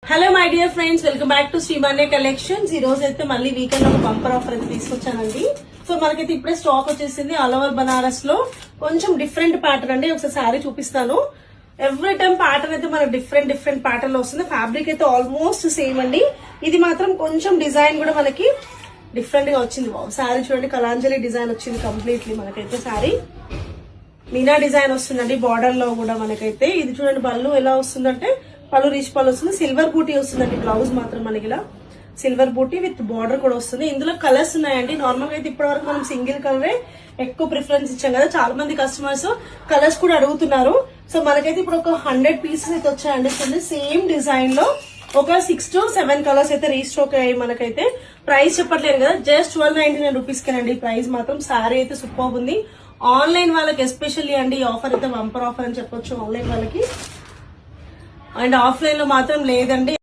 Hello my dear friends, welcome back to Shrimanya collections. ఈ రోజు అయితే మళ్ళీ వీకెండ్ ఒక బంపర్ ఆఫర్ అయితే తీసుకొచ్చానండి. సో మనకైతే ఇప్పుడే స్టాక్ వచ్చేసింది. ఆల్ ఓవర్ బనారస్ లో కొంచెం డిఫరెంట్ ప్యాటర్న్ అండి. ఒకసారి శారీ చూపిస్తాను. ఎవ్రీ టైం ప్యాటర్న్ అయితే మనకు డిఫరెంట్ ప్యాటర్న్ లో వస్తుంది. ఫ్యాబ్రిక్ అయితే ఆల్మోస్ట్ సేమ్ అండి. ఇది మాత్రం కొంచెం డిజైన్ కూడా మనకి డిఫరెంట్ గా వచ్చింది. శారీ చూడండి, కలాంజలి డిజైన్ వచ్చింది కంప్లీట్లీ. మనకైతే శారీ మీనా డిజైన్ వస్తుందండి. బార్డర్ లో కూడా మనకైతే ఇది చూడండి. పళ్ళు ఎలా వస్తుందంటే పళ్ళు రీచ్ పళ్ళు వస్తుంది. సిల్వర్ బూటీ వస్తుందండి. బ్లౌజ్ మాత్రం మనకి ఇలా సిల్వర్ బూటీ విత్ బార్డర్ కూడా వస్తుంది. ఇందులో కలర్స్ ఉన్నాయండి. నార్మల్ గా అయితే ఇప్పటి వరకు మనం సింగిల్ కలరే ఎక్కువ ప్రిఫరెన్స్ ఇచ్చాం కదా. చాలా మంది కస్టమర్స్ కలర్స్ కూడా అడుగుతున్నారు. సో మనకైతే ఇప్పుడు ఒక 100 పీసెస్ అయితే వచ్చాయండి. చూడండి, సేమ్ డిజైన్ లో ఒక 6 to 7 కలర్స్ అయితే రీస్టాక్ అయ్యాయి. మనకైతే ప్రైస్ చెప్పట్లేదు కదా, జస్ట్ 1299 రూపీస్ కేనండి ప్రైస్ మాత్రం. శారీ అయితే సూపర్ ఉంది. ఆన్లైన్ వాళ్ళకి ఎస్పెషల్లీ అండి ఈ ఆఫర్ అయితే బంపర్ ఆఫర్ అని చెప్పొచ్చు ఆన్లైన్ వాళ్ళకి. అండ్ ఆఫ్లైన్ లో మాత్రం లేదండి.